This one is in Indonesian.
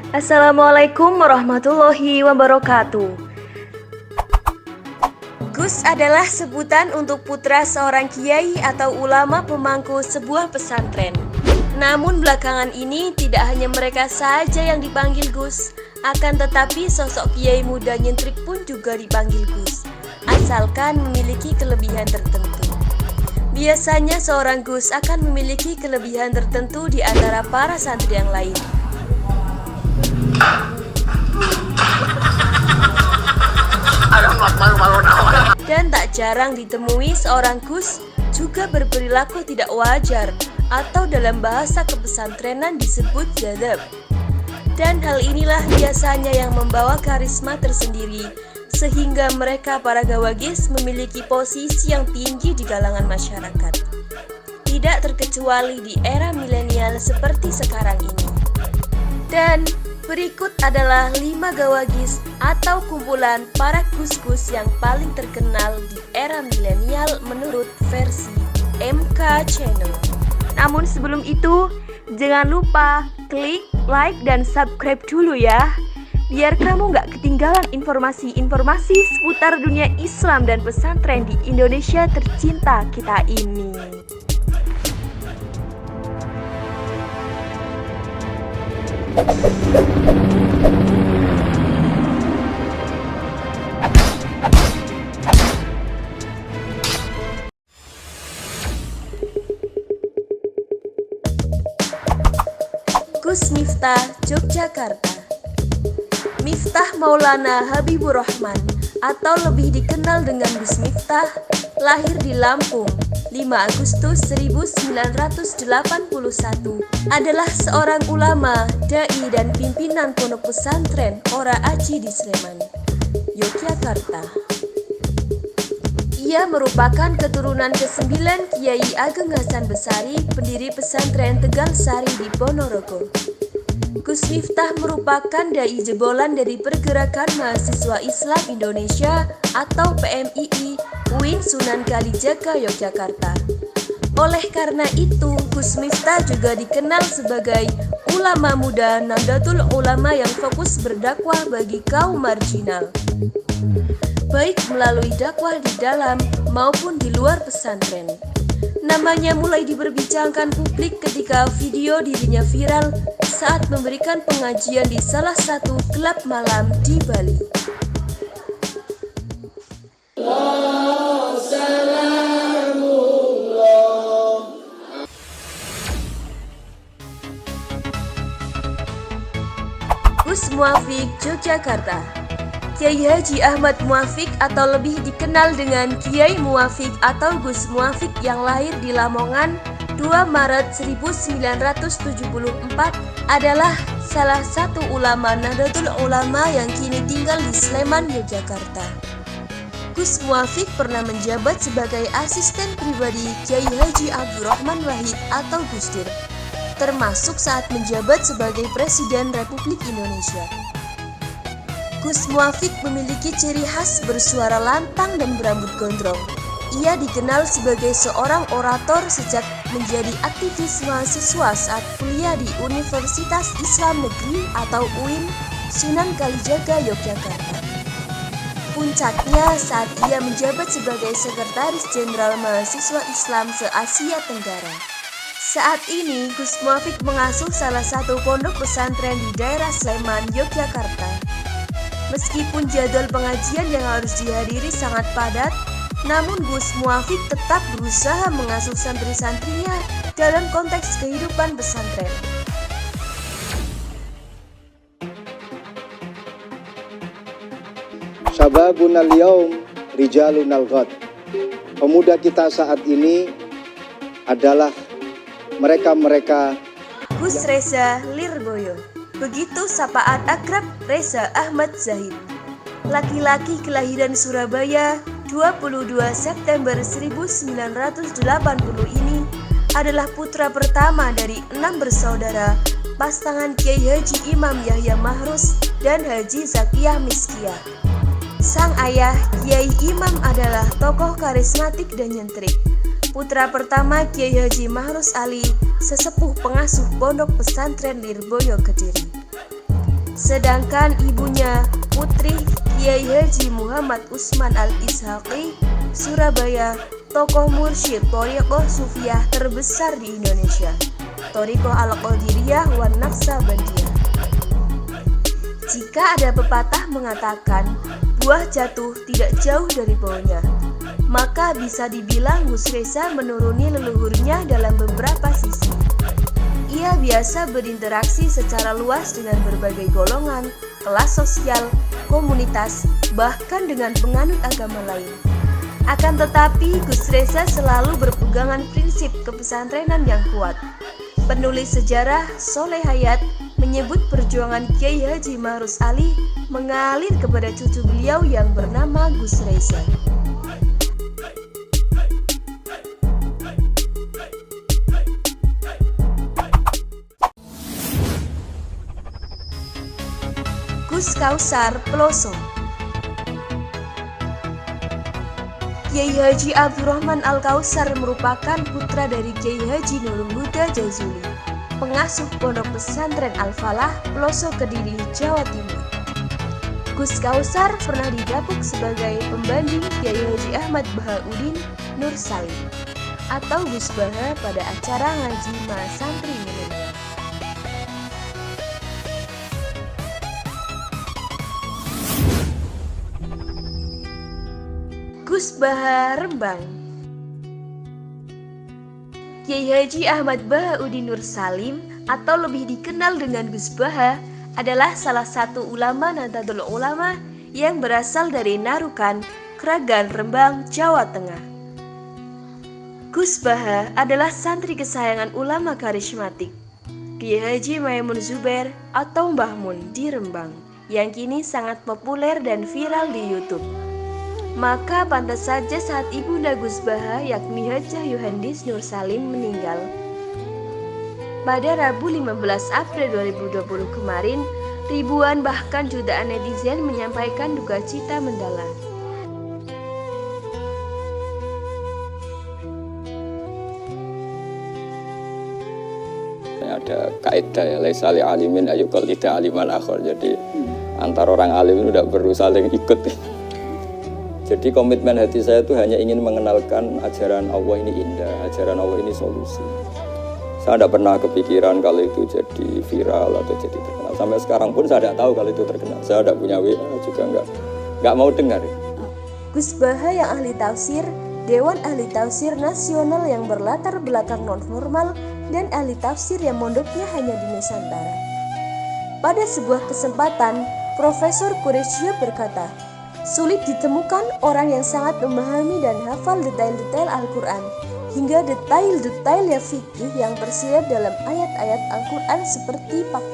Assalamualaikum warahmatullahi wabarakatuh. Gus adalah sebutan untuk putra seorang kiai atau ulama pemangku sebuah pesantren. Namun belakangan ini tidak hanya mereka saja yang dipanggil Gus, akan tetapi sosok kiai muda nyentrik pun juga dipanggil Gus, asalkan memiliki kelebihan tertentu. Biasanya seorang Gus akan memiliki kelebihan tertentu di antara para santri yang lain. Dan tak jarang ditemui seorang Gus juga berperilaku tidak wajar atau dalam bahasa kepesantrenan disebut jadab. Dan hal inilah biasanya yang membawa karisma tersendiri sehingga mereka para gawagis memiliki posisi yang tinggi di kalangan masyarakat. Tidak terkecuali di era milenial seperti sekarang ini. Dan berikut adalah 5 gawagis atau kumpulan para gus-gus yang paling terkenal di era milenial menurut versi MK Channel. Namun sebelum itu, jangan lupa klik like dan subscribe dulu ya, biar kamu gak ketinggalan informasi-informasi seputar dunia Islam dan pesantren di Indonesia tercinta kita ini. Gus Miftah, Yogyakarta. Miftah Maulana Habibur Rahman atau lebih dikenal dengan Gus Miftah, lahir di Lampung 5 Agustus 1981, adalah seorang ulama, dai dan pimpinan pondok pesantren Ora Aji di Sleman, Yogyakarta. Ia merupakan keturunan ke-9 Kiai Ageng Hasan Besari, pendiri pesantren Tegal Sari di Ponorogo. Gus Miftah merupakan dai jebolan dari Pergerakan Mahasiswa Islam Indonesia atau PMII UIN Sunan Kalijaga, Yogyakarta. Oleh karena itu, Gus Miftah juga dikenal sebagai ulama muda Nahdlatul Ulama yang fokus berdakwah bagi kaum marginal, baik melalui dakwah di dalam maupun di luar pesantren. Namanya mulai diperbincangkan publik ketika video dirinya viral saat memberikan pengajian di salah satu klub malam di Bali. Gus Muafik, Yogyakarta. Kiai Haji Ahmad Muafik atau lebih dikenal dengan Kiai Muafik atau Gus Muafik yang lahir di Lamongan 2 Maret 1974 adalah salah satu ulama Nahdlatul Ulama yang kini tinggal di Sleman, Yogyakarta. Gus Muafik pernah menjabat sebagai asisten pribadi Kiai Haji Abdurrahman Wahid atau Gus Dur, termasuk saat menjabat sebagai Presiden Republik Indonesia. Gus Muafik memiliki ciri khas bersuara lantang dan berambut gondrong. Ia dikenal sebagai seorang orator sejak menjadi aktivis mahasiswa saat kuliah di Universitas Islam Negeri atau UIN Sunan Kalijaga, Yogyakarta. Puncaknya saat ia menjabat sebagai Sekretaris Jenderal Mahasiswa Islam se-Asia Tenggara. Saat ini, Gus Muafik mengasuh salah satu pondok pesantren di daerah Sleman, Yogyakarta. Meskipun jadwal pengajian yang harus dihadiri sangat padat, namun Gus Muafik tetap berusaha mengasuh santri-santrinya dalam konteks kehidupan pesantren. Syababunal yaum rijalunal ghad. Pemuda kita saat ini adalah mereka-mereka. Gus Reza Lirboyo. Begitu sapaan akrab Reza Ahmad Zahid. Laki-laki kelahiran Surabaya 22 September 1980 ini adalah putra pertama dari 6 bersaudara pasangan Kiai Haji Imam Yahya Mahrus dan Haji Zakiyah Miskiyah. Sang ayah Kiai Imam adalah tokoh karismatik dan nyentrik. Putra pertama Kiai Haji Mahrus Ali, sesepuh pengasuh pondok pesantren Lirboyo Kediri. Sedangkan ibunya, Putri Kiai Haji Muhammad Usman Al-Ishaqi, Surabaya, tokoh mursyid Thariqah Sufiyah terbesar di Indonesia, Thariqah Al-Qadiriyah wan Naqsabandiyah. Jika ada pepatah mengatakan buah jatuh tidak jauh dari pohonnya, maka bisa dibilang Gus Reza menuruni leluhurnya dalam beberapa sisi. Ia biasa berinteraksi secara luas dengan berbagai golongan, kelas sosial, komunitas, bahkan dengan penganut agama lain. Akan tetapi Gus Reza selalu berpegangan prinsip kepesantrenan yang kuat. Penulis sejarah Soleh Hayat menyebut perjuangan Kiai Haji Mahruz Ali mengalir kepada cucu beliau yang bernama Gus Reza. Gus Kausar Peloso. Kiai Haji Abdurrahman Al-Kausar merupakan putra dari Kiai Haji Nurul Huda Jazuli, pengasuh Pondok Pesantren Al-Falah, Peloso, Kediri, Jawa Timur. Gus Kausar pernah didapuk sebagai pembanding Kiai Haji Ahmad Bahauddin Nur Salim atau Gus Baha pada acara ngaji Mahasantri Milenial. Gus Baha Rembang. Kiai Haji Ahmad Bahauddin Nur Salim atau lebih dikenal dengan Gus Baha adalah salah satu ulama Nahdlatul Ulama yang berasal dari Narukan, Kragan, Rembang, Jawa Tengah. Gus Baha adalah santri kesayangan ulama karismatik Kiai Haji Maimun Zubair atau Mbah Mun di Rembang, yang kini sangat populer dan viral di YouTube. Maka pantas saja saat ibunda Gus Baha yakni Hajah Yohandis Nur Salim meninggal pada Rabu 15 April 2020 kemarin, ribuan bahkan jutaan netizen menyampaikan duka cita mendalam. Ada kaidah ya, laisa li alimin ayyuqal ida aliman akhir. Jadi antara orang alim itu tidak perlu saling ikut. Jadi komitmen hati saya itu hanya ingin mengenalkan ajaran Allah ini indah, ajaran Allah ini solusi. Saya tidak pernah kepikiran kalau itu jadi viral atau jadi terkenal. Sampai sekarang pun saya tidak tahu kalau itu terkenal. Saya tidak punya WA juga nggak mau dengar. Gus Baha yang ahli tafsir, Dewan Ahli Tafsir Nasional yang berlatar belakang non-formal, dan ahli tafsir yang mondoknya hanya di Nusantara. Pada sebuah kesempatan, Profesor Quraisyah berkata, sulit ditemukan orang yang sangat memahami dan hafal detail-detail Al-Quran, hingga detail-detail fikih yang tersirat dalam ayat-ayat Al-Quran seperti Pak